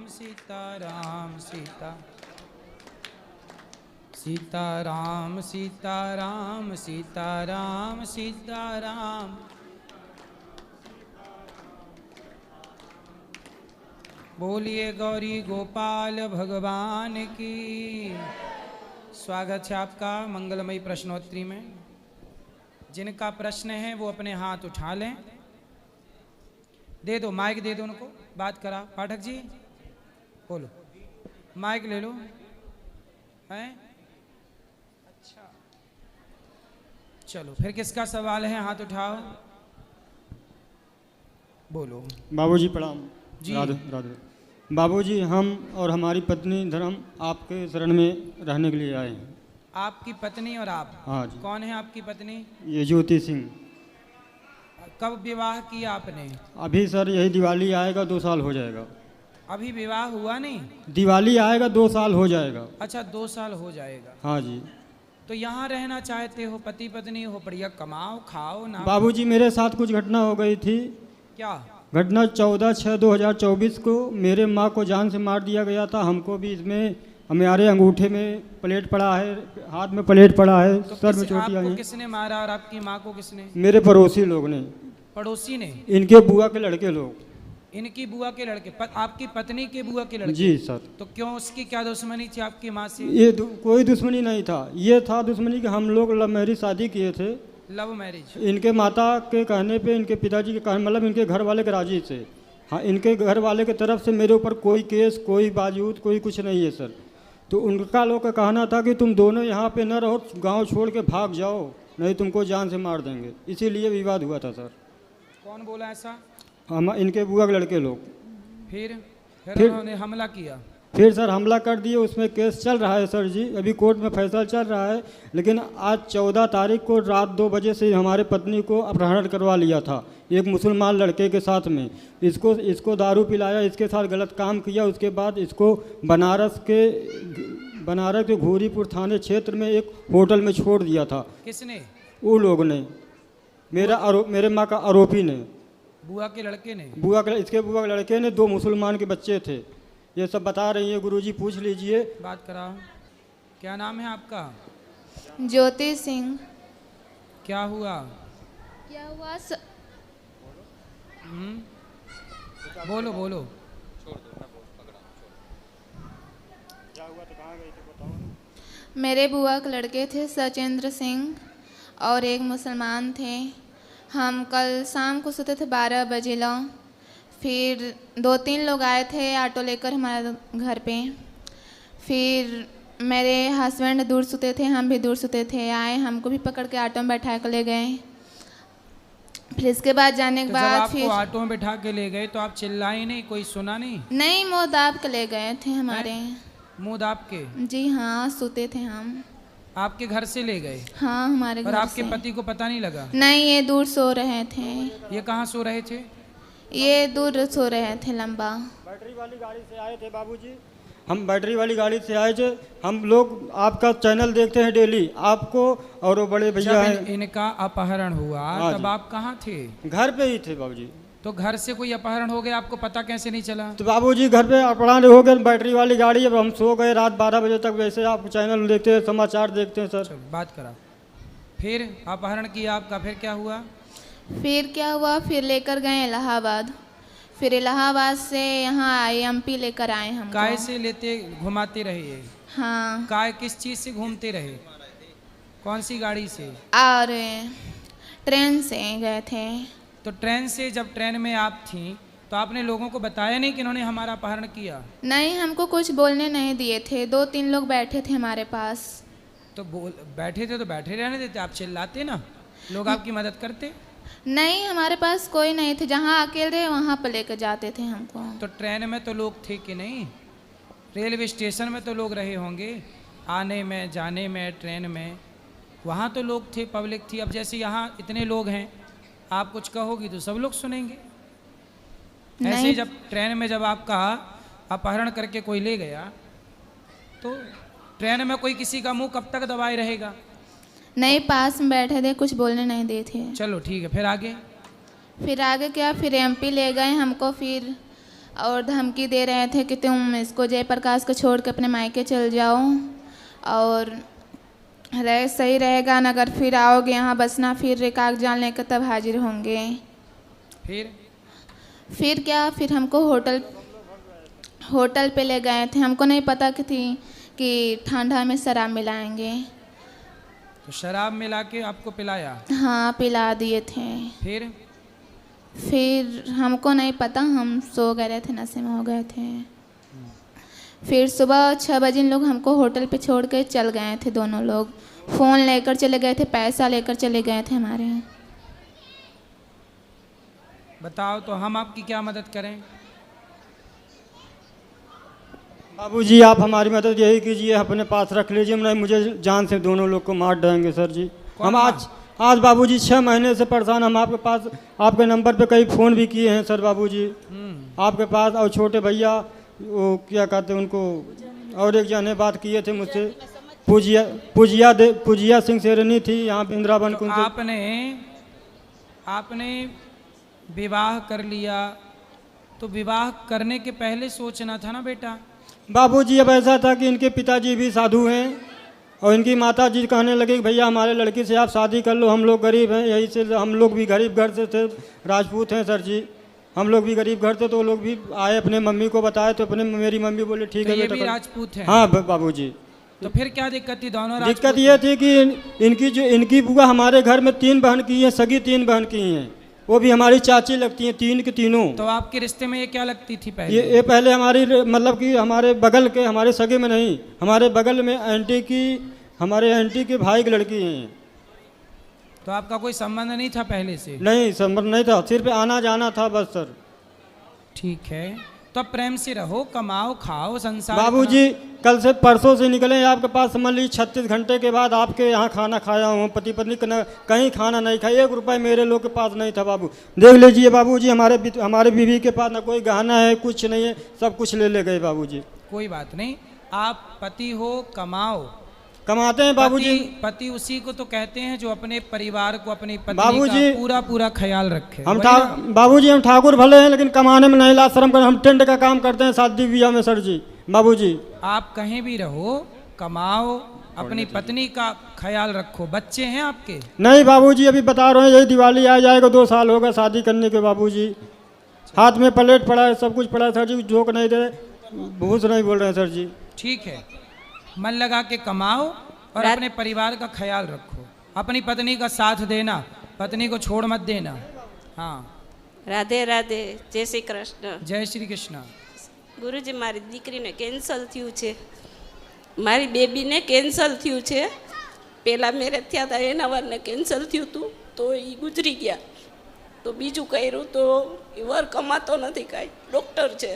सीताराम सीताराम सीताराम सीताराम सीताराम। बोलिए गौरी गोपाल भगवान की। स्वागत है आपका मंगलमयी प्रश्नोत्तरी में। जिनका प्रश्न है वो अपने हाथ उठा लें। दे दो, माइक दे दो उनको, बात करा। पाठक जी बोलो, माइक ले लो। हैं? अच्छा, चलो फिर किसका सवाल है? हाथ उठाओ, बोलो। बाबूजी प्रणाम। जी। राधे राधे। बाबूजी, हम और हमारी पत्नी धर्म आपके शरण में रहने के लिए आए हैं। आपकी पत्नी और आप? हाँ जी। कौन है आपकी पत्नी? ये ज्योति सिंह। कब विवाह किया आपने? अभी सर यही दिवाली आएगा 2 साल हो जाएगा। अभी विवाह हुआ नहीं? दिवाली आएगा 2 साल हो जाएगा। अच्छा, 2 साल हो जाएगा। हाँ जी। तो यहाँ रहना चाहते हो, पति पत्नी हो, बढ़िया कमाओ खाओ ना। बाबूजी, मेरे साथ कुछ घटना हो गई थी। क्या घटना? 14/6/2024 को मेरे माँ को जान से मार दिया गया था। हमको भी इसमें हमारे अंगूठे में प्लेट पड़ा है, हाथ में प्लेट पड़ा है, तो सर में चोटियाँ आपको हैं। किसने मारा और आपकी माँ को किसने? मेरे पड़ोसी लोग ने। पड़ोसी ने? इनके बुआ के लड़के लोग। इनकी बुआ के लड़के? आपकी पत्नी के बुआ के लड़के? जी सर। तो क्यों, उसकी क्या दुश्मनी थी आपकी माँ से? ये कोई दुश्मनी नहीं था। ये था दुश्मनी कि हम लोग लव मैरिज शादी किए थे। Love marriage? इनके माता के कहने पे, इनके पिताजी के कहने, मतलब इनके घर वाले के राजी से। हाँ, इनके घर वाले की तरफ से मेरे ऊपर कोई केस, कोई बाजूद, कोई कुछ नहीं है सर। तो उनका लोग का कहना था कि तुम दोनों यहाँ पे न रहो, गांव छोड़ के भाग जाओ, नहीं तुमको जान से मार देंगे। इसीलिए विवाद हुआ था सर। कौन बोला ऐसा? हम, इनके बुआ के लड़के लोग। फिर उन्होंने हमला किया? फिर सर हमला कर दिए। उसमें केस चल रहा है सर जी, अभी कोर्ट में फैसला चल रहा है। लेकिन आज 14 तारीख को रात 2 बजे से हमारे पत्नी को अपहरण करवा लिया था एक मुसलमान लड़के के साथ में। इसको दारू पिलाया, इसके साथ गलत काम किया। उसके बाद इसको बनारस के घोरीपुर थाने क्षेत्र में एक होटल में छोड़ दिया था। किसने? वो लोग ने, मेरे माँ का आरोपी ने। बुआ के लड़के ने? इसके बुआ के लड़के ने। 2 मुसलमान के बच्चे थे। ये सब बता रही है गुरुजी, पूछ लीजिए। बात कराओ। क्या नाम है आपका? ज्योति सिंह। क्या हुआ? बोलो बोलो। मेरे बुआ के लड़के थे सचेंद्र सिंह और एक मुसलमान थे। हम कल शाम को सोते थे 12 बजे लो। फिर 2-3 लोग आए थे ऑटो लेकर हमारे घर पे। फिर मेरे हस्बैंड दूर सोते थे, हम भी दूर सोते थे। आए, हमको भी पकड़ के ऑटो में बैठा कर ले गए। फिर इसके बाद जाने के बाद जब आपको ऑटो में बैठा के ले गए तो आप चिल्लाई नहीं? कोई सुना नहीं? नहीं, मुँह दाब के ले गए थे हमारे। मुँह दाब के? जी हाँ, सोते थे हम। आपके घर से ले गए? हाँ, हमारे घर से। और आपके पति को पता नहीं लगा? नहीं, ये दूर सो रहे थे। ये कहाँ सो रहे थे? ये दूर सो रहे थे, लंबा। बैटरी वाली गाड़ी से आए थे बाबूजी। हम बैटरी वाली गाड़ी से आए थे। हम लोग आपका चैनल देखते हैं डेली, आपको और वो बड़े भैया हैं। इनका अपहरण हुआ तब आप कहाँ थे? घर पे ही थे बाबूजी। तो घर से कोई अपहरण हो गया, आपको पता कैसे नहीं चला? तो बाबूजी घर पे अपहरण हो गए, बैटरी वाली गाड़ी। अब हम सो गए रात 12 बजे तक। वैसे आप चैनल देखते हैं, समाचार देखते हैं सर। बात करा। फिर अपहरण किया आपका, फिर क्या हुआ? फिर लेकर गए इलाहाबाद। फिर इलाहाबाद से यहाँ MP लेकर आए हम। काय से लेते घुमाते रहे? हाँ। काय किस चीज़ से घूमते रहे? कौन सी गाड़ी से? और ट्रेन से गए थे। तो ट्रेन से, जब ट्रेन में आप थी तो आपने लोगों को बताया नहीं कि इन्होंने हमारा अपहरण किया? नहीं, हमको कुछ बोलने नहीं दिए थे। 2-3 लोग बैठे थे हमारे पास। तो बैठे थे तो बैठे रहने देते, आप चिल्लाते ना, लोग आपकी मदद करते? नहीं, हमारे पास कोई नहीं थे। जहाँ अकेले रहे वहाँ पर लेकर जाते थे हमको। तो ट्रेन में तो लोग थे कि नहीं? रेलवे स्टेशन में तो लोग रहे होंगे, आने में जाने में, ट्रेन में, वहाँ तो लोग थे, पब्लिक थी। अब जैसे यहाँ इतने लोग हैं, आप कुछ कहोगी तो सब लोग सुनेंगे। ऐसे जब ट्रेन में जब आपका अपहरण करके कोई ले गया तो ट्रेन में कोई किसी का मुंह कब तक दबाए रहेगा? नहीं, पास में बैठे थे, कुछ बोलने नहीं दे थे। चलो ठीक है, फिर आगे? फिर आगे क्या, फिर MP ले गए हमको। फिर और धमकी दे रहे थे कि तुम इसको जयप्रकाश को छोड़ के अपने मायके चल जाओ और सही रहेगा ना, अगर फिर आओगे यहाँ बसना फिर कागज जान लेकर तब हाजिर होंगे। फिर क्या, फिर हमको होटल पे ले गए थे। हमको नहीं पता कि ठंडा में शराब मिलाएंगे। तो शराब मिला के आपको पिलाया? हाँ, पिला दिए थे। फिर हमको नहीं पता, हम सो गए थे, नशे में हो गए थे। फिर सुबह 6 बजे इन लोग हमको होटल पे छोड़ के चल गए थे। दोनों लोग फ़ोन लेकर चले गए थे, पैसा लेकर चले गए थे हमारे। बताओ तो हम आपकी क्या मदद करें? बाबूजी आप हमारी मदद यही कीजिए, अपने पास रख लीजिए, नहीं मुझे जान से दोनों लोग को मार देंगे सर जी। हम आज बाबूजी 6 महीने से परेशान। हम आपके पास आपके नंबर पे कई फ़ोन भी किए हैं सर बाबूजी आपके पास। और छोटे भैया वो क्या कहते हैं उनको, और एक जने बात किए थे मुझसे, पूजिया सिंह सेरनी थी यहाँ वृंदावन कुंज। आपने विवाह कर लिया तो विवाह करने के पहले सोचना था ना बेटा। बाबूजी अब ऐसा था कि इनके पिताजी भी साधु हैं और इनकी माता जी कहने लगे कि भैया हमारे लड़की से आप शादी कर लो, हम लोग गरीब हैं, यही से हम लोग भी गरीब घर से थे, राजपूत हैं सर जी, हम लोग भी गरीब घर थे। तो वो लोग भी आए, अपने मम्मी को बताए तो मेरी मम्मी बोले ठीक है ये भी राजपूत हैं? हाँ बाबूजी। तो फिर क्या दिक्कत थी? दोनों दिक्कत ये थी कि इनकी बुआ हमारे घर में 3 बहन की हैं, सगी 3 बहन की हैं, वो भी हमारी चाची लगती हैं, 3 की तीनों। तो आपके रिश्ते में ये क्या लगती थी पहले? ये पहले हमारी मतलब कि हमारे बगल के, हमारे सगे में नहीं, हमारे बगल में हमारे आंटी के भाई की लड़की हैं। तो आपका कोई संबंध नहीं था पहले से? नहीं, संबंध नहीं था, सिर्फ आना जाना था बस सर। ठीक है, तो प्रेम से रहो, कमाओ, खाओ, संसार। बाबूजी कल से परसों से निकले आपके पास, समझ लीजिए 36 घंटे के बाद आपके यहाँ खाना खाया हूँ। पति पत्नी कहीं खाना नहीं खाया, 1 रुपये मेरे लोग के पास नहीं था बाबू। देख लीजिए बाबूजी, हमारे बीवी के पास ना कोई गहना है, कुछ नहीं है, सब कुछ ले गए बाबूजी। कोई बात नहीं, आप पति हो, कमाते हैं बाबूजी। पति उसी को तो कहते हैं जो अपने परिवार को, अपनी पत्नी का पूरा ख्याल रखे। बाबूजी हम ठाकुर भले हैं लेकिन कमाने में नहीं लाज शर्म कर, हम टेंट का काम करते हैं शादी ब्याह में सर जी। बाबूजी आप कहीं भी रहो, कमाओ, अपनी पत्नी का ख्याल रखो। बच्चे हैं आपके? नहीं बाबूजी, अभी बता रहे हैं, यही दिवाली आ जाएगा, 2 साल होगा शादी करने के बाबूजी। हाथ में प्लेट पड़ा है, सब कुछ पड़ा है सर जी, जोक नहीं दे, भूस नहीं बोल रहे हैं सर जी। ठीक है, मन लगा के कमाओ और अपने परिवार का ख्याल रखो, अपनी पत्नी का साथ देना, पत्नी को छोड़ मत देना। हाँ, राधे राधे, जय श्री कृष्ण। जय श्री कृष्ण। गुरुजी मारी दीकरीने कैंसल थયું છે, મારી બેબીને કેન્સલ થયું છે। પહેલાં મેરેજ થયા હતા એના વરને કેન્સલ થયું હતું તો એ ગુજરી ગયા, તો બીજું કર્યું તો એ વર કમાતો નથી કાંઈ, ડૉક્ટર છે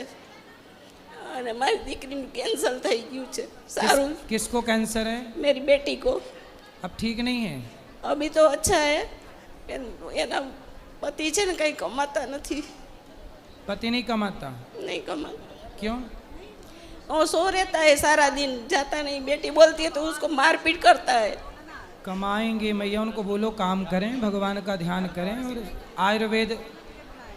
અને મારી દીકરીનું કેન્સલ થઈ ગયું છે। સારું। किसको कैंसर है? मेरी बेटी को। अब ठीक नहीं है? अभी तो अच्छा है, એના પતિ છે ને કંઈ કમાતા નથી। पति नहीं कमाता? नहीं कमाता। क्यों? वो सो रहता है सारा दिन, जाता नहीं, बेटी बोलती है तो उसको मारपीट करता है। कमाएंगे मैया, उनको बोलो काम करें, भगवान का ध्यान करें और आयुर्वेद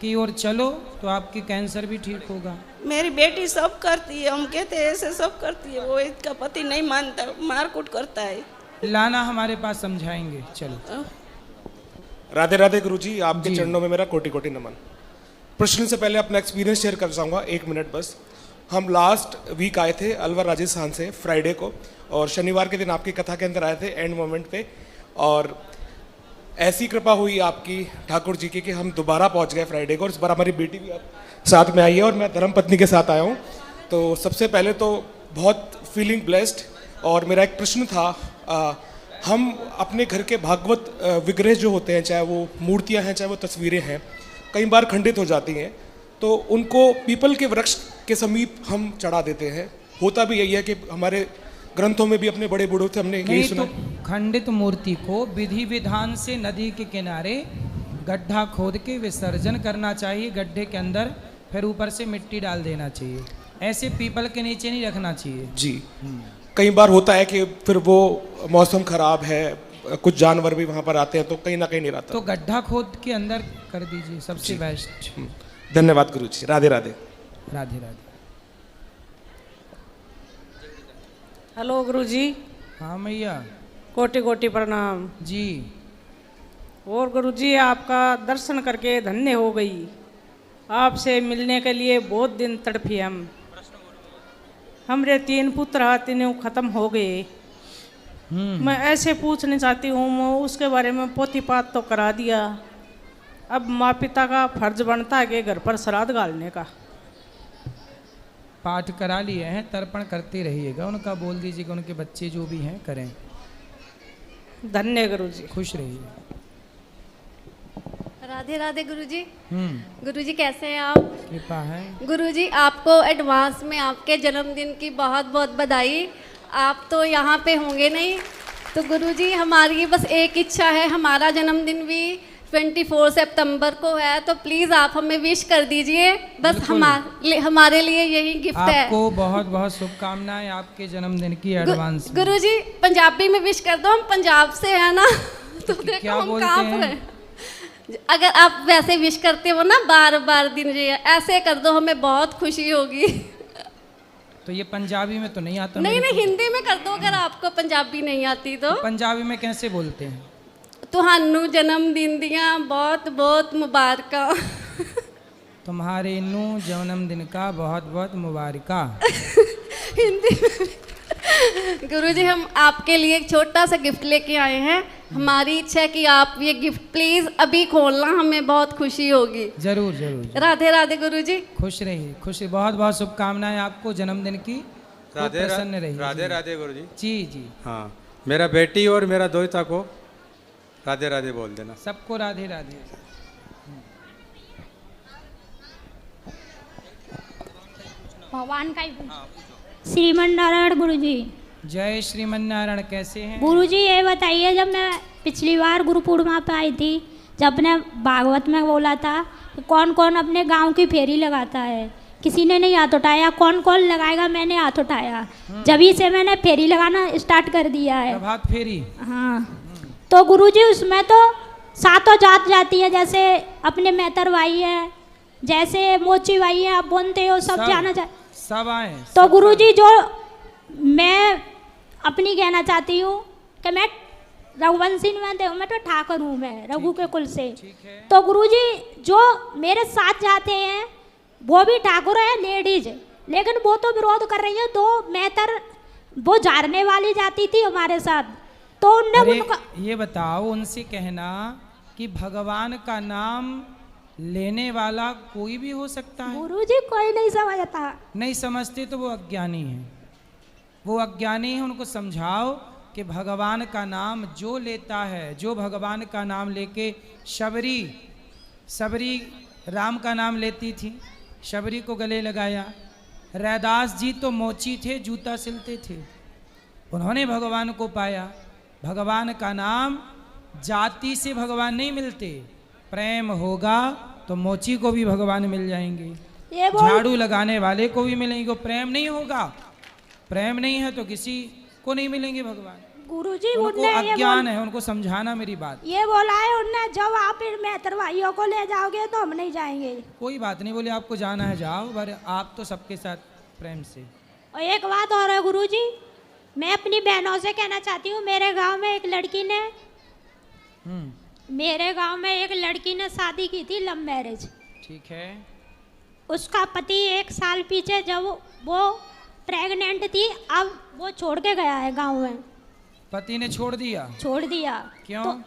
की ओर चलो तो आपकी कैंसर भी ठीक होगा। मेरी बेटी सब करती है, हम कहते हैं ऐसे सब करती है, वो इसका पति नहीं मानता, मारकूट करता है। लाना हमारे पास, समझाएंगे। चलो। राधे राधे गुरुजी, आपके चरणों में मेरा कोटि कोटि नमन। प्रश्न से पहले अपना एक्सपीरियंस शेयर कर चाहूँगा, 1 मिनट बस। हम लास्ट वीक आए थे अलवर राजस्थान से फ्राइडे को, और शनिवार के दिन आपकी कथा के अंदर आए थे एंड मोमेंट पे, और ऐसी कृपा हुई आपकी ठाकुर जी की कि हम दोबारा पहुंच गए फ्राइडे को, और इस बार हमारी बेटी भी अब साथ में आई है और मैं धर्मपत्नी के साथ आया हूँ। तो सबसे पहले तो बहुत फीलिंग ब्लेस्ड। और मेरा एक प्रश्न था, हम अपने घर के भागवत विग्रह जो होते हैं, चाहे वो मूर्तियाँ हैं चाहे वो तस्वीरें हैं, कई बार खंडित हो जाती हैं, तो उनको पीपल के वृक्ष के समीप हम चढ़ा देते हैं। होता भी यही है कि हमारे ग्रंथों में भी अपने बड़े बूढ़ों से हमने यही सुना। तो खंडित मूर्ति को विधि विधान से नदी के किनारे गड्ढा खोद के विसर्जन करना चाहिए, गड्ढे के अंदर, फिर ऊपर से मिट्टी डाल देना चाहिए। ऐसे पीपल के नीचे नहीं रखना चाहिए जी। कई बार होता है कि फिर वो मौसम खराब है, कुछ जानवर भी वहाँ पर आते हैं, तो कहीं ना कहीं नहीं रहता, तो गड्ढा खोद के अंदर कर दीजिए, सबसे बेस्ट। धन्यवाद गुरुजी, राधे राधे। राधे राधे। हेलो गुरुजी, हाँ मैया कोटि कोटि प्रणाम जी। और गुरुजी आपका दर्शन करके धन्य हो गई। आपसे मिलने के लिए बहुत दिन तड़फी हम। हमरे 3 पुत्र हैं, तीनों खत्म हो गए। मैं ऐसे पूछना चाहती हूँ, मैं उसके बारे में पोती पात तो करा दिया, अब माँ पिता का फर्ज बनता है कि घर पर श्राद्ध गालने का। पाठ करा लिए हैं, तर्पण करते रहिएगा, उनका बोल दीजिएगा उनके बच्चे जो भी हैं करें। धन्य गुरुजी। खुश रहिए। राधे राधे गुरुजी। हम्म, गुरुजी कैसे हैं आप? कृपा है। गुरुजी आपको एडवांस में आपके जन्मदिन की बहुत बहुत बधाई। आप तो यहाँ पे होंगे नहीं, तो गुरुजी हमारी बस एक इच्छा है, हमारा जन्मदिन भी 24 सितंबर को है, तो प्लीज़ आप हमें विश कर दीजिए। बस हमारे लिए यही गिफ्ट है। आपको बहुत बहुत शुभकामनाएं आपके जन्मदिन की एडवांस में। गुरुजी पंजाबी में विश कर दो, हम पंजाब से है ना, तो देखो क्या हम बोलते कांप हैं? रहे हैं। अगर आप वैसे विश करते हो ना, बार बार दिन जी ऐसे कर दो, हमें बहुत खुशी होगी। तो ये पंजाबी में तो नहीं आता नहीं मेरे नहीं, को। हिंदी में कर दो अगर आपको पंजाबी नहीं आती तो। पंजाबी में कैसे बोलते हैं? ਤੁਹਾਨੂੰ जन्म दिन दियां बहुत बहुत मुबारकां। तुम्हारे नू जन्मदिन का बहुत बहुत मुबारका। हिंदी में। गुरुजी हम आपके लिए एक छोटा सा गिफ्ट लेके आए हैं। हमारी इच्छा है कि आप ये गिफ्ट प्लीज अभी खोलना, हमें बहुत खुशी होगी। जरूर जरूर। राधे राधे गुरुजी। खुश रहिए, खुश। बहुत बहुत शुभकामनाएं आपको जन्मदिन की। राधे प्रसन्न रहिए। राधे राधे गुरुजी। जी जी। हाँ, मेरा बेटी और मेरा दोहिता को राधे राधे बोल देना। सबको राधे राधे। भगवान का श्रीमन नारायण गुरुजी। जय श्रीमन नारायण। कैसे हैं गुरुजी ये बताइए, जब मैं पिछली बार गुरु पूर्णिमा पे आई थी, जब अपने भागवत में बोला था कि कौन कौन अपने गांव की फेरी लगाता है, किसी ने नहीं हाथ उठाया। कौन कौन लगाएगा, मैंने हाथ उठाया। जभी से मैंने फेरी लगाना स्टार्ट कर दिया है। प्रभात फेरी। हाँ, तो गुरुजी उसमें तो सातों जात जाती है, जैसे अपने मेहतर भाई है, जैसे मोची भाई है, आप बोलते हो, सब जाना चाहिए। सब आए। तो गुरुजी जो मैं अपनी कहना चाहती हूँ कि मैं रघुवंशी में मैं तो ठाकुर हूँ, मैं रघु के कुल से। तो गुरुजी जो मेरे साथ जाते हैं वो भी ठाकुर है, लेडीज, लेकिन वो तो विरोध कर रही है। 2 मेहतर वो झाड़ने वाली जाती थी हमारे साथ, तो उनने उनका ये बताओ, उनसे कहना कि भगवान का नाम लेने वाला कोई भी हो सकता है। गुरुजी कोई नहीं समझता। नहीं समझते तो वो अज्ञानी है, वो अज्ञानी है। उनको समझाओ कि भगवान का नाम जो लेता है, जो भगवान का नाम लेके सबरी राम का नाम लेती थी, शबरी को गले लगाया। रैदास जी तो मोची थे, जूता सिलते थे, उन्होंने भगवान को पाया। भगवान का नाम जाति से भगवान नहीं मिलते, प्रेम होगा तो मोची को भी भगवान मिल जाएंगे, झाड़ू लगाने वाले को भी मिलेंगे। प्रेम नहीं होगा, प्रेम नहीं है तो किसी को नहीं मिलेंगे भगवान। गुरुजी उनको अज्ञान है, उनको समझाना मेरी बात। ये बोला है उनने, जब आप इन मेहतर भाइयों को ले जाओगे तो हम नहीं जाएंगे। कोई बात नहीं, बोले आपको जाना है जाओ, पर आप तो सबके साथ प्रेम से। और एक बात और है गुरुजी, मैं अपनी बहनों से कहना चाहती हूँ, मेरे गांव में एक लड़की ने शादी की थी, लव मैरिज। ठीक है। उसका पति 1 साल पीछे जब वो प्रेग्नेंट थी, अब वो छोड़ के गया है गांव में। पति ने छोड़ दिया? छोड़ दिया। क्यों? तो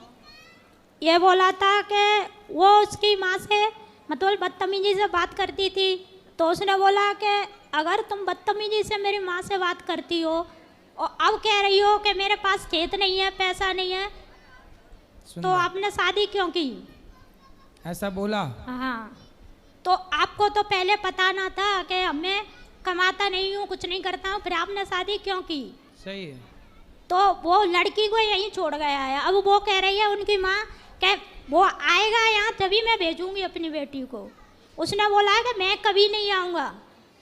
ये बोला था कि वो उसकी माँ से मतलब बदतमीजी से बात करती थी, तो उसने बोला कि अगर तुम बदतमीजी से मेरी माँ से बात करती हो और अब कह रही हो कि मेरे पास खेत नहीं है, पैसा नहीं है, तो आपने शादी क्यों की? ऐसा बोला? हाँ, तो आपको तो पहले पता ना था कि मैं कमाता नहीं हूँ, कुछ नहीं करता हूँ, फिर आपने शादी क्यों की? सही है। तो वो लड़की को यहीं छोड़ गया है। अब वो कह रही है उनकी माँ कि वो आएगा यहाँ तभी मैं भेजूंगी अपनी बेटी को। उसने बोला है कि मैं कभी नहीं आऊँगा,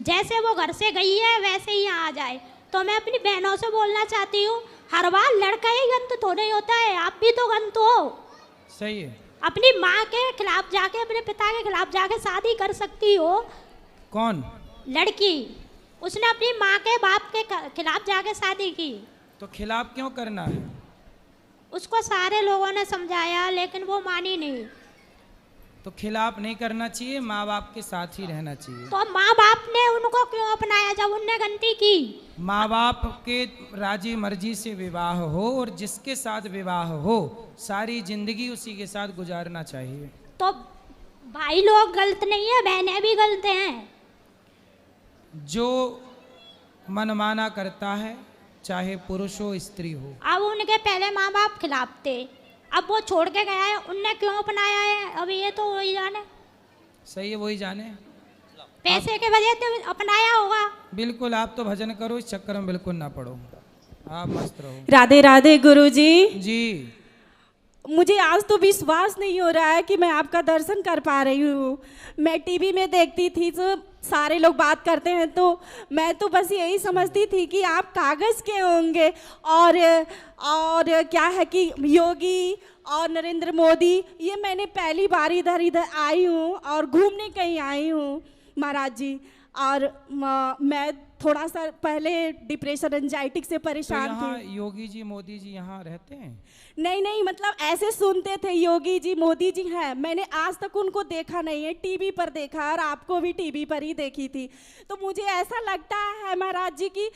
जैसे वो घर से गई है वैसे ही यहाँ आ जाए। तो मैं अपनी बहनों से बोलना चाहती हूँ, हर बार लड़का ही गंत तो नहीं होता है, आप भी तो गंत हो। सही है। अपनी माँ के खिलाफ जाके, अपने पिता के खिलाफ जाके शादी कर सकती हो। कौन? लड़की, उसने अपनी माँ के बाप के खिलाफ जाके शादी की। तो खिलाफ क्यों करना है? उसको सारे लोगों ने समझाया लेकिन वो मानी नहीं। तो खिलाफ नहीं करना चाहिए, माँ बाप के साथ ही रहना चाहिए। तो माँ बाप ने उनको क्यों अपनाया जब उनने गलती की? माँ बाप के राजी मर्जी से विवाह हो और जिसके साथ विवाह हो सारी जिंदगी उसी के साथ गुजारना चाहिए। तो भाई लोग गलत नहीं है, बहनें भी गलत हैं। जो मनमाना करता है चाहे पुरुष हो स्त्री हो। अब उनके पहले माँ बाप खिलाफ थे, अब वो छोड़ के गया है, उनने क्यों अपनाया है अब ये तो वही जाने। सही है, वही जाने। पैसे के वजह से अपनाया होगा। बिल्कुल, आप तो भजन करो, इस चक्कर में बिल्कुल ना पड़ो, आप मस्त रहो। राधे राधे गुरुजी। जी, मुझे आज तो विश्वास नहीं हो रहा है कि मैं आपका दर्शन कर पा रही हूँ। मैं टीवी में देखती थी तो सारे लोग बात करते हैं तो मैं तो बस यही समझती थी कि आप कागज़ के होंगे और क्या है कि योगी और नरेंद्र मोदी, ये मैंने पहली बार इधर आई हूँ और घूमने कहीं आई हूँ महाराज जी। और मैं थोड़ा सा पहले डिप्रेशन एंजाइटी से परेशान थी। योगी जी मोदी जी यहाँ रहते हैं? नहीं, मतलब ऐसे सुनते थे योगी जी मोदी जी हैं, मैंने आज तक उनको देखा नहीं है, टीवी पर देखा और आपको भी टीवी पर ही देखी थी। तो मुझे ऐसा लगता है महाराज जी की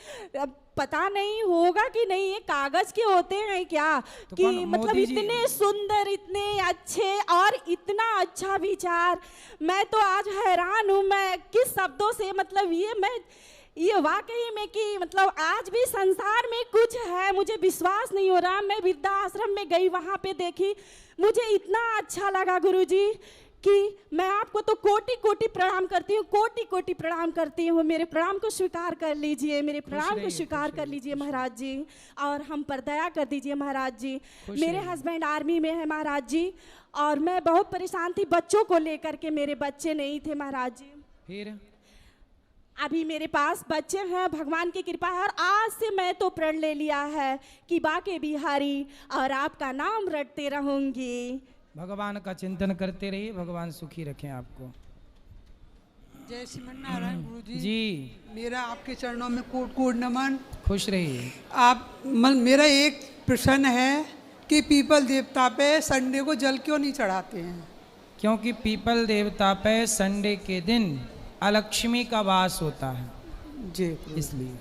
पता नहीं होगा कि नहीं ये कागज के होते हैं क्या, तो कि मतलब इतने सुंदर, इतने अच्छे और इतना अच्छा विचार। मैं तो आज हैरान हूँ, मैं किस शब्दों से मतलब ये वाकई में कि मतलब आज भी संसार में कुछ है, मुझे विश्वास नहीं हो रहा। मैं वृद्धाश्रम में गई, वहाँ पे देखी, मुझे इतना अच्छा लगा गुरुजी कि मैं आपको तो कोटि कोटि प्रणाम करती हूँ, कोटि कोटि प्रणाम करती हूँ। मेरे प्रणाम को स्वीकार कर लीजिए, मेरे प्रणाम को स्वीकार कर लीजिए महाराज जी, और हम पर दया कर दीजिए महाराज जी। मेरे हस्बैंड आर्मी में है महाराज जी, और मैं बहुत परेशान थी बच्चों को लेकर के, मेरे बच्चे नहीं थे महाराज जी। फिर अभी मेरे पास बच्चे हैं, भगवान की कृपा है, और आज से मैं तो प्रण ले लिया है कि बाके बिहारी और आपका नाम रटते रहूंगी। भगवान का चिंतन करते रहिए, भगवान सुखी रखें आपको। जय श्रीमन नारायण गुरुजी जी, मेरा आपके चरणों में कोट कोट नमन। खुश रहिए। मेरा एक प्रश्न है कि पीपल देवता पे संडे को जल क्यों नहीं चढ़ाते हैं? क्योंकि पीपल देवता पे संडे के दिन अलक्ष्मी का वास होता है जी, इसलिए।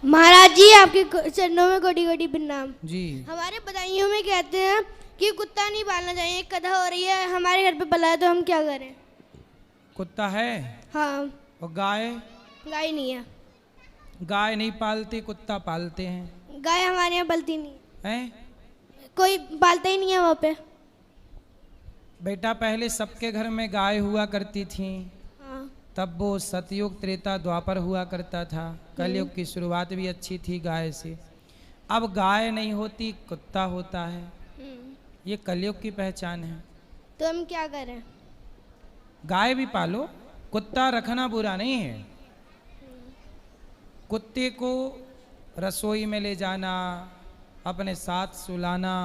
महाराज जी आपके चरणों में कोटि कोटि प्रणाम। जी, हमारे बदायूं में कहते हैं कि कुत्ता नहीं पालना चाहिए, एक कथा हो रही है हमारे घर पे पला है तो हम क्या करें? कुत्ता है? हाँ। और गाय? गाय नहीं है। गाय नहीं पालते, कुत्ता पालते हैं। गाय हमारे यहाँ पलती नहीं हैं? कोई पालता ही नहीं है वहाँ पे। बेटा पहले सबके घर में गाय हुआ करती थी, हाँ। तब वो सतयुग त्रेता द्वापर हुआ करता था। कलयुग की शुरुआत भी अच्छी थी गाय से। अब गाय नहीं होती, कुत्ता होता है। ये कलयुग की पहचान है। तो हम क्या करें? गाय भी पालो, कुत्ता रखना बुरा नहीं है। कुत्ते को रसोई में ले जाना, अपने साथ सुलाना,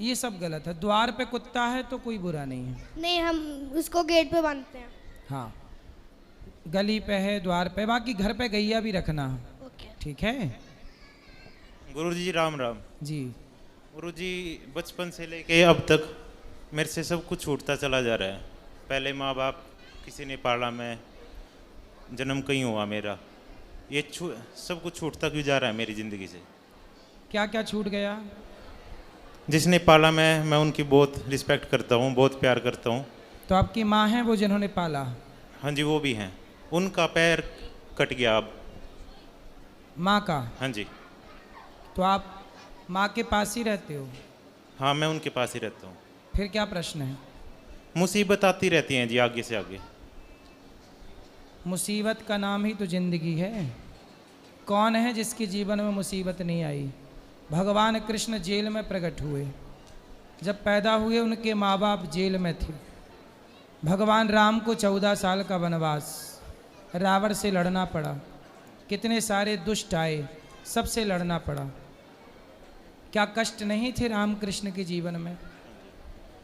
ये सब गलत है। द्वार पे कुत्ता है तो कोई बुरा नहीं है। नहीं, हम उसको गेट पे बांधते हैं। हाँ, गली पे है, द्वार पे, बाकी घर पे गैया भी रखना। ठीक है गुरुजी? राम राम जी। गुरुजी, बचपन से लेके अब तक मेरे से सब कुछ छूटता चला जा रहा है। पहले माँ बाप किसी ने पाला, मैं जन्म कहीं हुआ मेरा, ये सब कुछ छूटता क्यों जा रहा है मेरी ज़िंदगी से? क्या क्या छूट गया? जिसने पाला मैं उनकी बहुत रिस्पेक्ट करता हूँ, बहुत प्यार करता हूँ। तो आपकी माँ है वो जिन्होंने पाला? हाँ जी, वो भी हैं। उनका पैर कट गया अब। माँ का? हाँ जी। तो आप माँ के पास ही रहते हो? हाँ, मैं उनके पास ही रहता हूँ। फिर क्या प्रश्न है? मुसीबत आती रहती हैं जी, आगे से आगे। मुसीबत का नाम ही तो जिंदगी है। कौन है जिसके जीवन में मुसीबत नहीं आई? भगवान कृष्ण जेल में प्रकट हुए, जब पैदा हुए उनके माँ बाप जेल में थे। भगवान राम को 14 साल का वनवास, रावण से लड़ना पड़ा, कितने सारे दुष्ट आए, सबसे लड़ना पड़ा। क्या कष्ट नहीं थे राम कृष्ण के जीवन में?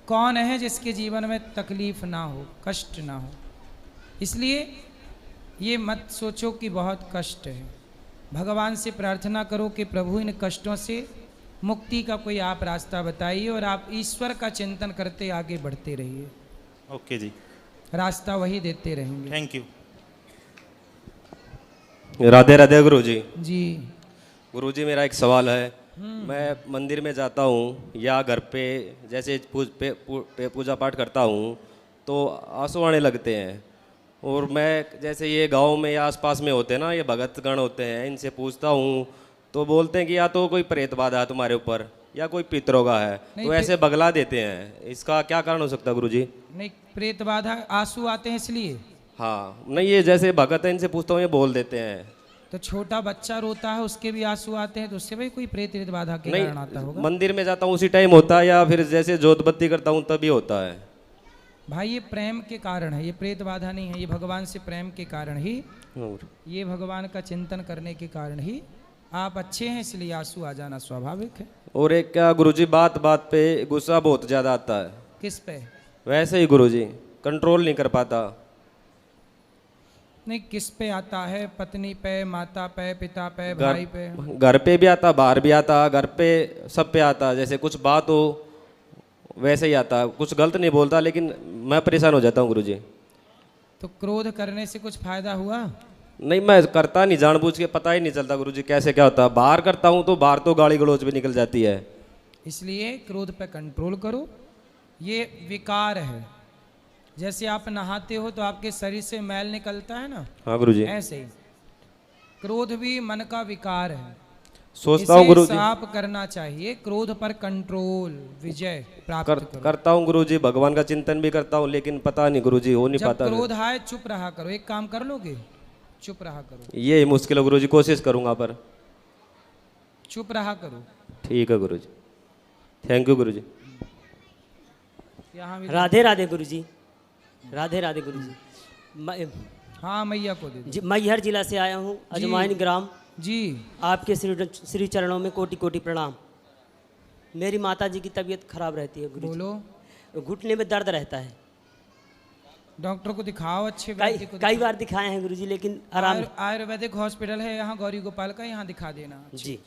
कौन है जिसके जीवन में तकलीफ ना हो, कष्ट ना हो। इसलिए ये मत सोचो कि बहुत कष्ट है। भगवान से प्रार्थना करो कि प्रभु इन कष्टों से मुक्ति का कोई आप रास्ता बताइए और आप ईश्वर का चिंतन करते आगे बढ़ते रहिए। ओके जी, रास्ता वही देते रहेंगे। Thank you. राधे राधे गुरु जी। जी गुरु जी, मेरा एक सवाल है। मैं मंदिर में जाता हूँ या घर पे जैसे पूजा पाठ करता हूँ तो आंसू आने लगते हैं। और मैं जैसे ये गांव में या आसपास में होते हैं ना, ये भगतगण होते हैं, इनसे पूछता हूँ तो बोलते हैं कि या तो कोई प्रेत बाधा है तुम्हारे ऊपर या कोई पितरों का है, तो ऐसे बगला देते हैं। इसका क्या कारण हो सकता है गुरु जी? नहीं, प्रेत बाधा आंसू आते हैं इसलिए। हाँ, नहीं ये जैसे भगत है, इनसे पूछता हूँ, ये बोल देते हैं। तो छोटा बच्चा रोता है उसके भी आंसू आते हैं, तो उससे भी कोई प्रेत बाधा के कारण आता होगा। मंदिर में जाता हूँ उसी टाइम होता है या फिर जैसे जोत बत्ती करता हूँ तभी होता है? भाई ये प्रेम के कारण है, ये प्रेत बाधा नहीं है, ये भगवान से प्रेम के कारण ही, ये भगवान का चिंतन करने के कारण ही आप अच्छे हैं, इसलिए आंसू आ जाना स्वाभाविक है। और एक क्या गुरुजी, बात बात पे गुस्सा बहुत ज्यादा आता है। किस पे? वैसे ही गुरुजी, कंट्रोल नहीं कर पाता। नहीं, किस पे आता है? पत्नी पे, माता पे, पिता पे, भाई पे? घर पे भी आता, बाहर भी आता, घर पे सब पे आता। जैसे कुछ बात हो वैसे ही आता, कुछ गलत नहीं बोलता लेकिन मैं परेशान हो जाता हूँ गुरुजी। तो क्रोध करने से कुछ फायदा हुआ? नहीं, मैं करता नहीं जानबूझ के, पता ही नहीं चलता गुरुजी कैसे क्या होता। बाहर करता हूँ तो बाहर तो गाली गलौज भी निकल जाती है। इसलिए क्रोध पे कंट्रोल करो, ये विकार है। जैसे आप नहाते हो तो आपके शरीर से मैल निकलता है ना, हाँ गुरुजी, ऐसे ही क्रोध भी मन का विकार है। सोचता हूँ गुरुजी, साफ करना चाहिए, क्रोध पर कंट्रोल, विजय प्राप्त करता हूँ गुरुजी, भगवान का चिंतन भी करता हूँ, लेकिन पता नहीं गुरुजी हो नहीं पाता। जब क्रोध आए चुप रहा करो, एक काम कर लोगे, चुप रहा करो। ये मुश्किल है गुरुजी, कोशिश करूंगा पर चुप रहा करो। ठीक है गुरुजी, थैंक यू गुरुजी। राधे राधे गुरुजी, राधे राधे गुरुजी। हाँ, मैया को दे दो। मैहर जिला से आया हूँ, अजमाइन ग्राम जी। आपके श्री चरणों में कोटि कोटि प्रणाम। मेरी माता जी की तबीयत खराब रहती है गुरुजी। बोलो। घुटने में दर्द रहता है। डॉक्टर को दिखाओ, अच्छे कई बार दिखाए हैं गुरुजी, लेकिन आराम। आयुर्वेदिक हॉस्पिटल है यहाँ गौरी गोपाल का, यहाँ दिखा देना। जी